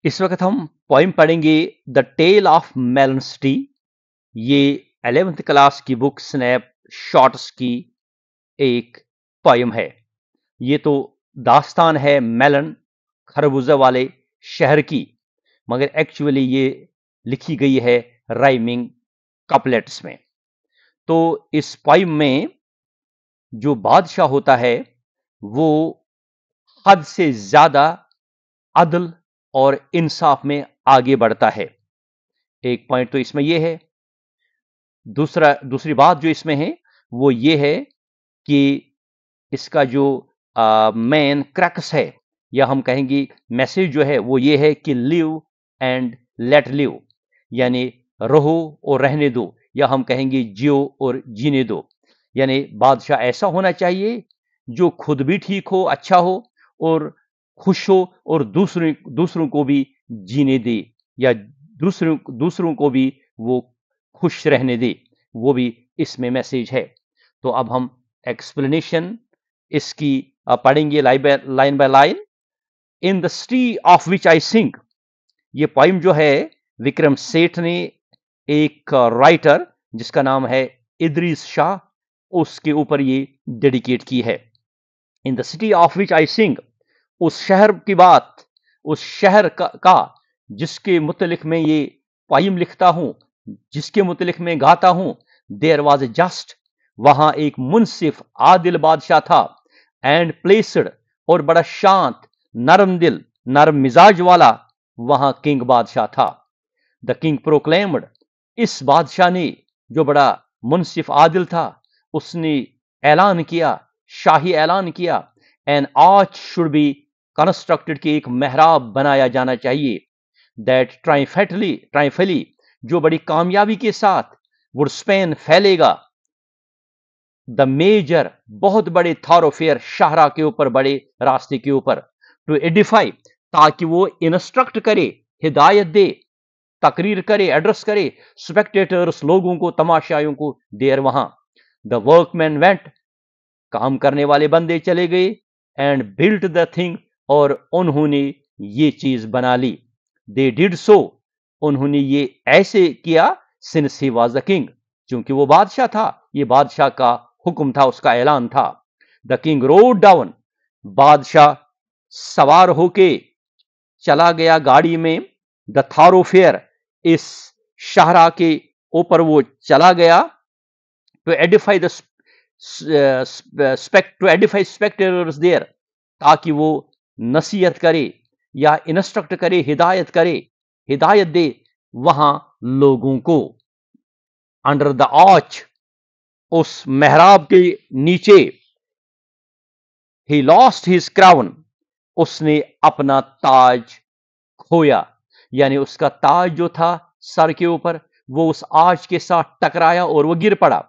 इस वक्त हम पोइम पढ़ेंगे the tale of melon city. ये 11th क्लास की बुक स्नैप शॉर्ट्स की एक पोइम है। ये तो दास्तान है मेलन खरबूजा वाले शहर की, मगर एक्चुअली ये लिखी गई है राइमिंग कपलेट्स में। तो इस पोइम में जो बादशाह होता है वो हद से ज्यादा अदल और इंसाफ में आगे बढ़ता है। एक पॉइंट तो इसमें यह है। दूसरी बात जो इसमें है वो ये है कि इसका जो मेन क्रैक्स है, या हम कहेंगे मैसेज जो है वो ये है कि लिव एंड लेट लिव, यानी रहो और रहने दो, या हम कहेंगे जियो और जीने दो। यानी बादशाह ऐसा होना चाहिए जो खुद भी ठीक हो, अच्छा हो और खुश हो, और दूसरों को भी जीने दे, या दूसरों को भी वो खुश रहने दे। वो भी इसमें मैसेज है। तो अब हम एक्सप्लेनेशन इसकी पढ़ेंगे line by line. In the city of which I sing, ये पोइम जो है विक्रम सेठ ने, एक राइटर जिसका नाम है इदरीस शाह, उसके ऊपर ये डेडिकेट की है। In the city of which I sing, उस शहर की बात, उस शहर का जिसके मुतलिक मैं ये पोइम लिखता हूं, जिसके मुतलिक मैं गाता हूं। देयर वॉज ए जस्ट, वहां एक मुंसिफ आदिल बादशाह था, एंड प्लेसड, और बड़ा शांत, नरम दिल, नरम मिजाज वाला वहां किंग बादशाह था। द किंग प्रोक्लेम्ड, इस बादशाह ने जो बड़ा मुंसिफ आदिल था, उसने ऐलान किया, शाही ऐलान किया, N arch should be constructed, कि एक मेहराब बनाया जाना चाहिए, दैट ट्राइफली, जो बड़ी कामयाबी के साथ वुड स्पेन फैलेगा, द मेजर, बहुत बड़े थॉरोफेयर, शाहरा के ऊपर, बड़े रास्ते के ऊपर, टू एडिफाई, ताकि वो इंस्ट्रक्ट करे, हिदायत दे, तकरीर करे, एड्रेस करे, स्पेक्टेटर्स, लोगों को, तमाशाइयों को, देर वहां। द वर्कमैन वेंट, काम करने वाले बंदे चले गए, एंड बिल्ट द थिंग, और उन्होंने ये चीज बना ली। दे डिड सो, उन्होंने ये ऐसे किया, since he was the king, क्योंकि वो बादशाह था, ये बादशाह का हुक्म था, उसका ऐलान था। द किंग रोड डाउन, बादशाह सवार होके चला गया गाड़ी में, द थारोफेयर, इस शाहरा के ऊपर वो चला गया, to edify the to edify spectators there, ताकि वो नसीहत करे या इंस्ट्रक्ट करे, हिदायत करे, हिदायत दे वहां लोगों को। अंडर द आर्च, उस मेहराब के नीचे, ही लॉस्ट हिज क्राउन, उसने अपना ताज खोया, यानी उसका ताज जो था सर के ऊपर, वो उस आर्च के साथ टकराया और वो गिर पड़ा।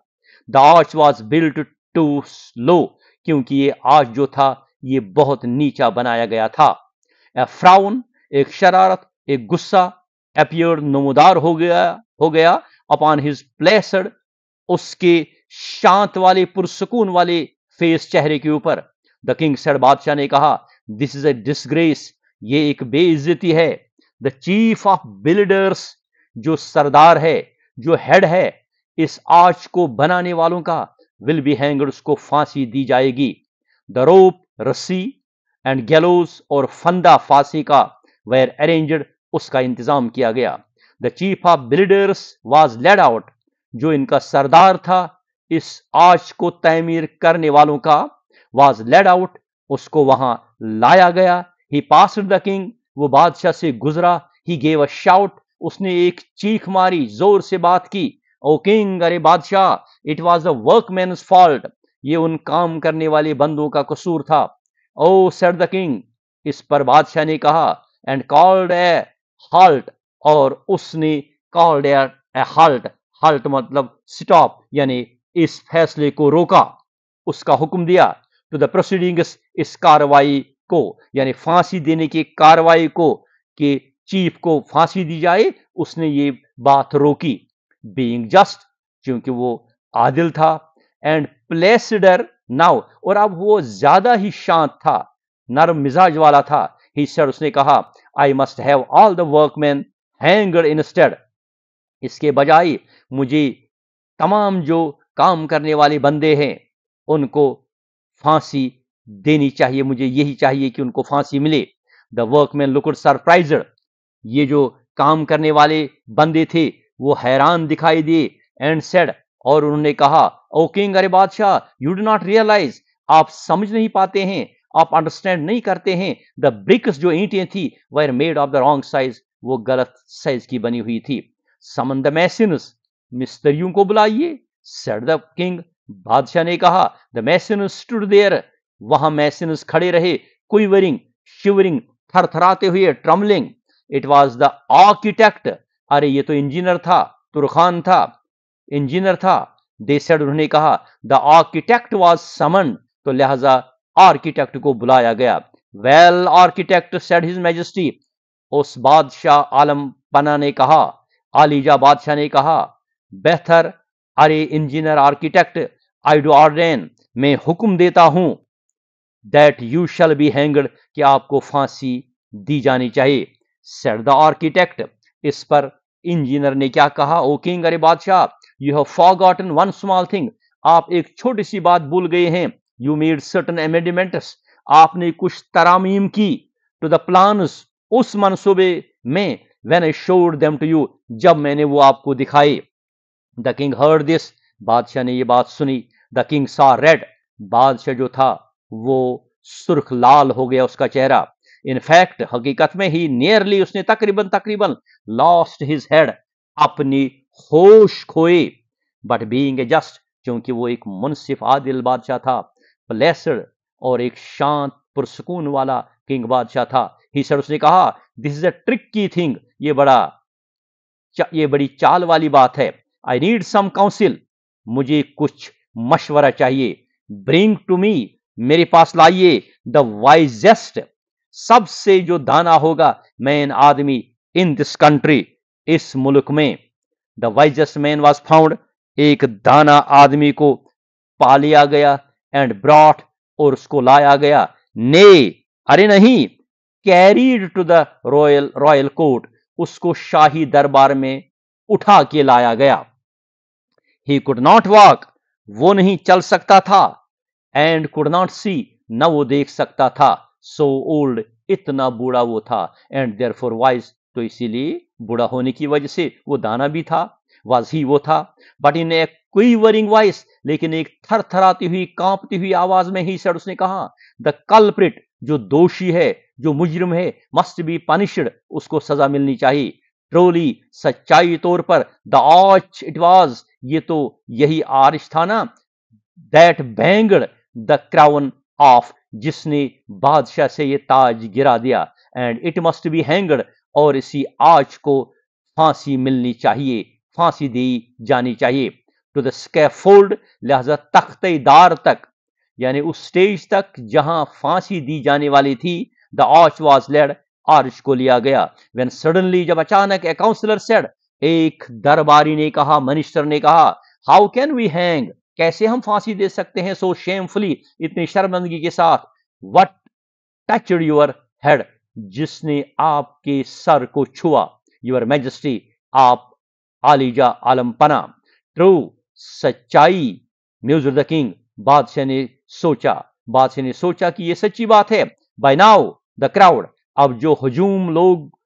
The arch was built too low, क्योंकि ये आर्च जो था ये बहुत नीचा बनाया गया था। ए फ्राउन, एक शरारत, एक गुस्सा, अपीयर, नमोदार हो गया अपॉन हिज प्लेसड, उसके शांत वाले, पुरसकून वाले फेस, चेहरे के ऊपर। द किंग सेड, बादशाह ने कहा, दिस इज ए डिसग्रेस, ये एक बेइज्जती है। द चीफ ऑफ बिल्डर्स, जो सरदार है, जो हेड है इस आर्च को बनाने वालों का, विल बी हैंग्ड, उसको फांसी दी जाएगी। द रोप, रस्सी, एंड गैलोज, और फंदा, फांसी का, वेर अरेंज्ड, उसका इंतजाम किया गया। The chief of builders was laid out, जो इनका सरदार था, इस आर्च को तैमीर करने वालों का, वाज लेड आउट, उसको वहां लाया गया। ही पास्ड द किंग, वो बादशाह से गुजरा। ही गेव अ शाउट, उसने एक चीख मारी, जोर से बात की, ओ किंग, अरे बादशाह, इट वाज द वर्कमैन्स फॉल्ट, ये उन काम करने वाले बंदों का कसूर था। ओ सेड द किंग, इस पर बादशाह ने कहा, एंड कॉल्ड ए हाल्ट, और उसने कॉल्ड ए हाल्ट, हाल्ट मतलब स्टॉप, यानी इस फैसले को रोका, उसका हुक्म दिया। टू द प्रोसीडिंग्स, इस कार्रवाई को, यानी फांसी देने की कार्रवाई को, कि चीफ को फांसी दी जाए, उसने ये बात रोकी। बीइंग जस्ट, क्योंकि वो आदिल था, एंड प्लेसडर नाउ, और अब वो ज्यादा ही शांत था, नरम मिजाज वाला था। ही सेड, उसने कहा, I must have all the workman hanged instead. इसके बजाय मुझे तमाम जो काम करने वाले बंदे हैं उनको फांसी देनी चाहिए, मुझे यही चाहिए कि उनको फांसी मिले। The workman looked surprised. ये जो काम करने वाले बंदे थे वो हैरान दिखाई दिए। एंड सेड, और उन्होंने कहा, ओ किंग, अरे बादशाह, यू डू नॉट रियलाइज, आप समझ नहीं पाते हैं, आप अंडरस्टैंड नहीं करते हैं। द ब्रिक्स, जो ईंटें थी, were made of the wrong size, वो गलत साइज की बनी हुई थी। समन द मैसन्स, मिस्त्रियों को बुलाइए। सेड द किंग, बादशाह ने कहा। द मैसन्स स्टूड देयर, वहां मैसन्स खड़े रहे। क्विवरिंग, शिवरिंग, थरथराते हुए, trembling. It was the architect, अरे ये तो इंजीनियर था, तुरखान था, इंजीनियर था। दे सेड, उन्होंने कहा। द आर्किटेक्ट वॉज समन, तो लिहाजा आर्किटेक्ट को बुलाया गया। Well architect, said his majesty, उस बादशाह आलम पना ने कहा, आलीजा बादशाह ने कहा, बेहतर, अरे engineer architect, I do ordained, मैं हुक्म देता हूं, that you shall be hanged, कि आपको फांसी दी जानी चाहिए। सेड द आर्किटेक्ट, इस पर इंजीनियर ने क्या कहा, ओ किंग, अरे बादशाह, you have forgotten one small thing, आप एक छोटी सी बात भूल गए हैं। यू मेड सर्टेन अमेंडमेंट्स, आपने कुछ तरामीम की, टू द प्लान्स, उस मनसूबे में, when I showed them to you, जब मैंने वो आपको दिखाए। द किंग हर्ड दिस, बादशाह ने ये बात सुनी। द किंग सा रेड, बादशाह जो था वो सुर्ख लाल हो गया उसका चेहरा। इनफैक्ट, हकीकत में ही नियरली, उसने तकरीबन तकरीबन लॉस्ट हिज हेड, अपनी होश खोए। बट बीइंग ए जस्ट, क्योंकि वो एक मुनसिफ आदिल बादशाह था, प्लेसड, और एक शांत पुरसकून वाला किंग बादशाह था। ही सर, उसने कहा, this is a tricky thing, ये बड़ी चाल वाली बात है। आई नीड सम काउंसिल, मुझे कुछ मशवरा चाहिए। ब्रिंग टू मी, मेरे पास लाइए, द वाइजेस्ट, सबसे जो दाना होगा मैन आदमी, इन दिस कंट्री, इस मुल्क में। The wisest man was found, एक दाना आदमी को पा लिया गया। एंड ब्रॉट, और उसको लाया गया। ने, अरे नहीं, carried to the royal court, उसको शाही दरबार में उठा के लाया गया। ही कुड नॉट वॉक, वो नहीं चल सकता था। एंड कुड नॉट सी, न वो देख सकता था। सो ओल्ड, इतना बूढ़ा वो था। एंड देयरफॉर वाइज, तो इसीलिए बूढ़ा होने की वजह से वो दाना भी था, वाज ही वो था। But in a quivering voice, लेकिन एक थरथराती हुई, कांपती हुई आवाज में ही सर, उसने कहा, द कल्प्रिट, जो दोषी है, जो मुजरिम है, मस्ट बी पनिश्ड, उसको सजा मिलनी चाहिए। ट्रोली, सच्चाई तौर पर, द आर्च इट वाज, ये तो यही आर्च था ना, दैट बैंगड द क्राउन ऑफ, जिसने बादशाह से ये ताज गिरा दिया। एंड इट मस्ट बी हैंगड, और इसी आर्च को फांसी मिलनी चाहिए, फांसी दी जानी चाहिए। टू द स्कैफोल्ड, लिहाजा तख्तेदार तक, यानी उस स्टेज तक जहां फांसी दी जाने वाली थी। The arch was laid, arch को लिया गया। व्हेन सडनली, जब अचानक, ए काउंसलर सेड, एक दरबारी ने कहा, मिनिस्टर ने कहा, हाउ कैन वी हैंग, कैसे हम फांसी दे सकते हैं, सो शेमफुली, इतनी शर्मंदगी के साथ। व्हाट टचड योर हेड, जिसने आपके सर को छुआ, योर मैजेस्टी, आप आलीजा आलमपना। ट्रू, सच्चाई, म्यूजिक द किंग, बादशाह ने सोचा कि यह सच्ची बात है। बाय नाउ द क्राउड, अब जो हुजूम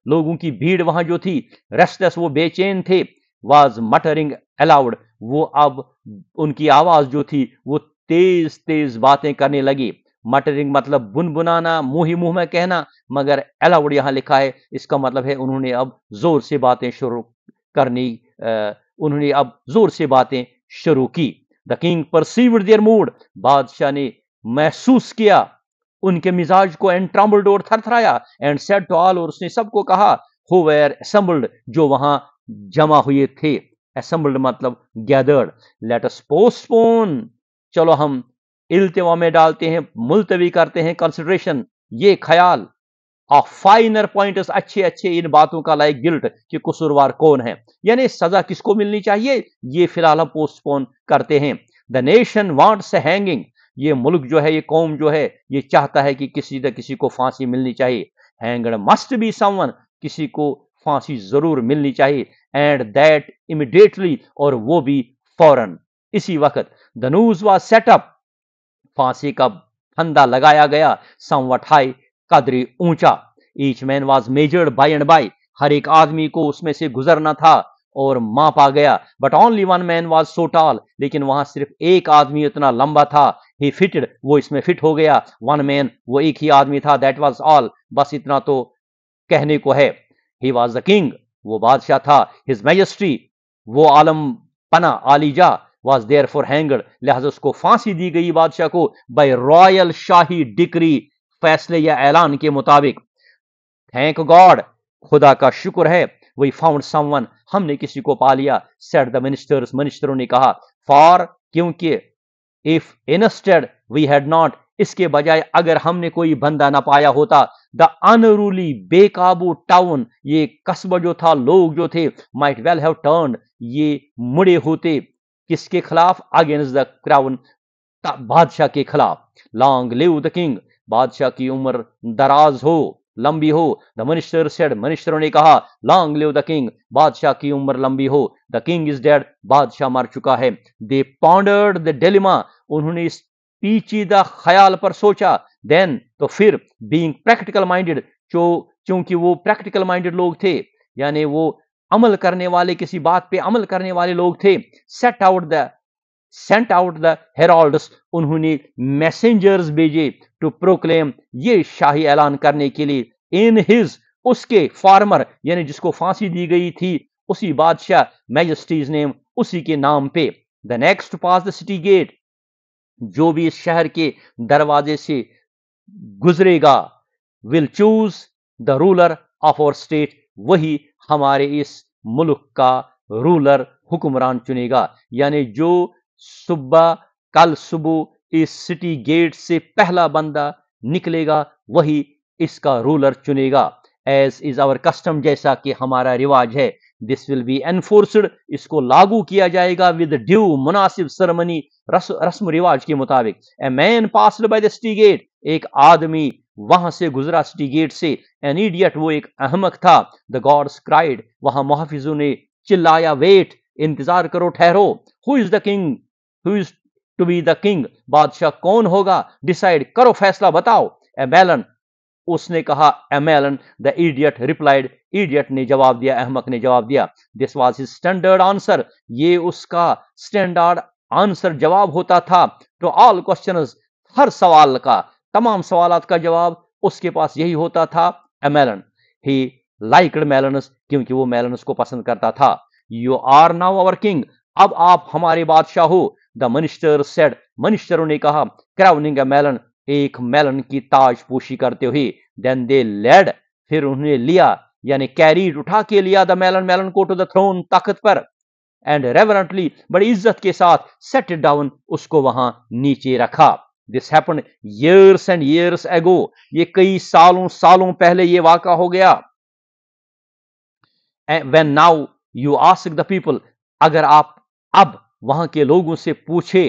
लोगों की भीड़ वहां जो थी, रेस्टलेस, वो बेचैन थे, वाज मटरिंग अलाउड, वो अब उनकी आवाज जो थी वो तेज तेज बातें करने लगी। मटरिंग मतलब बुनबुनाना, मुंह ही मुंह में कहना, मगर अलाउड यहां लिखा है, इसका मतलब है उन्होंने अब जोर से बातें शुरू करनी, उन्होंने अब जोर से बातें शुरू की। The king perceived their mood, बादशाह ने महसूस किया उनके मिजाज को। एंड ट्रम्बल्ड, और थरथराया। एंड सेड टू ऑल, और उसने सबको कहा, हु वेर असेंबल्ड, जो वहां जमा हुए थे। असेंबल्ड मतलब गैदर्ड। लेट अस पोस्टपोन, चलो हम इल्तिवा में डालते हैं, मुलतवी करते हैं, कंसिडरेशन, ये ख्याल, ऑफ फाइनर पॉइंट्स, अच्छे अच्छे इन बातों का, लाइक गिल्ट, कि कसूरवार कौन है, यानी सजा किसको मिलनी चाहिए, ये फिलहाल हम पोस्टपोन करते हैं। The nation wants A hanging, ये मुल्क जो है, ये कौम जो है, ये चाहता है कि किसी न किसी को फांसी मिलनी चाहिए। हैंग्ड मस्ट बी समवन, किसी को फांसी जरूर मिलनी चाहिए, एंड दैट इमीडिएटली, और वो भी फौरन, इसी वक्त। The noose was set up, फांसी का फंदा लगाया गया, समवट हाई, कदरी ऊंचा। Each man was measured by and by, हर एक आदमी को उसमें से गुजरना था और मापा गया। But only one man was so tall, लेकिन वहां सिर्फ एक आदमी इतना लंबा था। ही फिटेड, वो इसमें फिट हो गया। वन मैन, वो एक ही आदमी था। दैट वाज ऑल, बस इतना तो कहने को है। ही वॉज द किंग, वो बादशाह था। हिज मैजेस्टी, वो आलम पना, आलीजा, वॉज देयर फॉर हैंगड, लिहाजा उसको फांसी दी गई बादशाह को, बाय रॉयल शाही डिक्री, फैसले या ऐलान के मुताबिक। थैंक गॉड, खुदा का शुक्र है। वी फाउंड समवन, हमने किसी को पा लिया। सेड द मिनिस्टर्स, मिनिस्टरों ने कहा। फॉर, क्योंकि, if instead we had not, इसके बजाय अगर हमने कोई बंदा ना पाया होता, द अनरूली, बेकाबू टाउन, ये कस्बा जो था, लोग जो थे, माइट वेल हैव टर्न्ड, ये मुड़े होते किसके खिलाफ? अगेंस्ट द क्राउन, बादशाह के खिलाफ। लॉन्ग लिव द किंग, बादशाह की उम्र दराज हो, लंबी हो। द मिनिस्टर सेड, मिनिस्टरों ने कहा। लॉन्ग लिव द किंग, बादशाह की उम्र लंबी हो। द किंग इज डेड, बादशाह मर चुका है। दे पॉन्डर्ड द डिलेमा, उन्होंने इस पेचीदा ख्याल पर सोचा। देन, तो फिर, बीइंग प्रैक्टिकल माइंडेड, चूंकि वो प्रैक्टिकल माइंडेड लोग थे, यानी वो अमल करने वाले, किसी बात पे अमल करने वाले लोग थे। सेंट आउट द हेराल्ड्स, उन्होंने मैसेंजर्स भेजे, टू प्रोक्लेम, ये शाही ऐलान करने के लिए, इन हिज, उसके, फार्मर, यानी जिसको फांसी दी गई थी, उसी बादशाह, मैजेस्टीज नेम, उसी के नाम पे। The next pass the city gate, जो भी इस शहर के दरवाजे से गुजरेगा, will choose the ruler of our state, वही हमारे इस मुल्क का रूलर, हुक्मरान चुनेगा। यानी जो सुबह, कल सुबह इस सिटी गेट से पहला बंदा निकलेगा, वही इसका रूलर चुनेगा। एज इज आवर कस्टम, जैसा कि हमारा रिवाज है। दिस विल बी एनफोर्स्ड, इसको लागू किया जाएगा। विद ड्यू, मुनासिब सेरेमनी, रस्म रिवाज के मुताबिक। A man passed by the city gate, एक आदमी वहां से गुजरा सिटी गेट से। एन इडियट, वो एक अहमक था। द गॉड्स क्राइड, वहां मुहाफिजों ने चिल्लाया। वेट, इंतजार करो, ठहरो। Who is the king, who is to be the king, बादशाह कौन होगा? डिसाइड करो, फैसला बताओ। ए मेलन, उसने कहा। A melon, the idiot replied, idiot ने जवाब दिया, अहमक ने जवाब दिया। This was his standard answer, ये उसका स्टैंडर्ड आंसर, जवाब होता था। टू ऑल क्वेश्चंस, हर सवाल का, तमाम सवालात का जवाब उसके पास यही होता था। ए मेलन, ही लाइक्ड मेलनस, क्योंकि वो मेलनस को पसंद करता था। You are now our king, अब आप हमारे बादशाह हो। द मिनिस्टर सेड, मिनिस्टरों ने कहा। क्राउनिंग ए मेलन, एक मेलन की ताजपोशी करते हुए। देन दे लेड, फिर उन्हें लिया, यानी कैरीड, उठा के लिया, द मेलन, मेलन को टू द थ्रोन, तख्त पर। एंड रेवरेंटली, बड़ी इज्जत के साथ, सेट इट डाउन, उसको वहां नीचे रखा। This happened years and years ago, ये कई सालों सालों पहले ये वाक़ा हो गया। when now you ask the people, अगर आप अब वहां के लोगों से पूछे,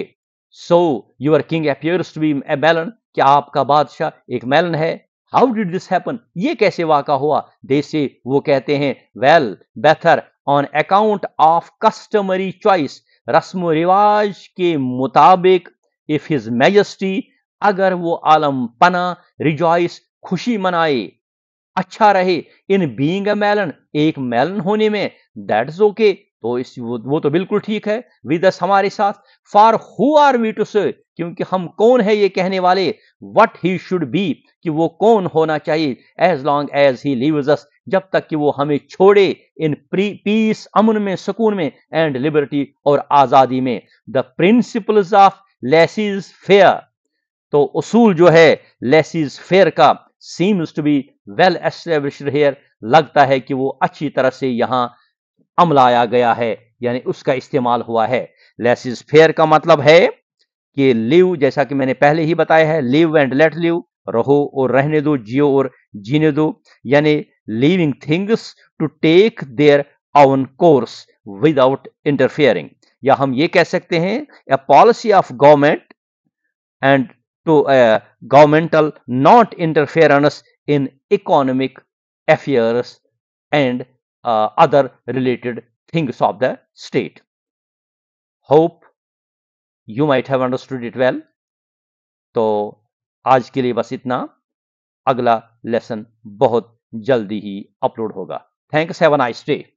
so your king appears to be a melon, क्या आपका बादशाह एक मेलन है? How did this happen? ये कैसे वाक़ा हुआ? they say, वो कहते हैं, well, better, on account of customary choice, रस्म रिवाज के मुताबिक, if his majesty, अगर वो आलम पना, rejoice, खुशी मनाए, अच्छा रहे, इन बीइंग अ मेलन, एक मेलन होने में, दैट्स ओके, तो वो तो बिल्कुल ठीक है। विद अस, हमारे साथ। For who are we to say, क्योंकि हम कौन है ये कहने वाले। व्हाट ही शुड बी, कि वो कौन होना चाहिए। As long as he lives us, जब तक कि वो हमें छोड़े। इन पीस, अमन में, सुकून में। एंड लिबर्टी, और आजादी में। The principles of laissez faire, तो उसूल जो है लेसिस फेयर का, seems to be well established here, लगता है कि वो अच्छी तरह से यहां अमलाया गया है, यानी उसका इस्तेमाल हुआ है। लेसिस फेयर का मतलब है कि लिव, जैसा कि मैंने पहले ही बताया है, लिव एंड लेट लिव, रहो और रहने दो, जियो और जीने दो, यानी living things to take their own course without interfering. या हम ये कह सकते हैं, a policy of government and to governmental not interference in economic affairs and other related things of the state. Hope you might have understood it well. तो आज के लिए बस इतना। अगला लेसन बहुत जल्दी ही अपलोड होगा। Thanks, have a nice day.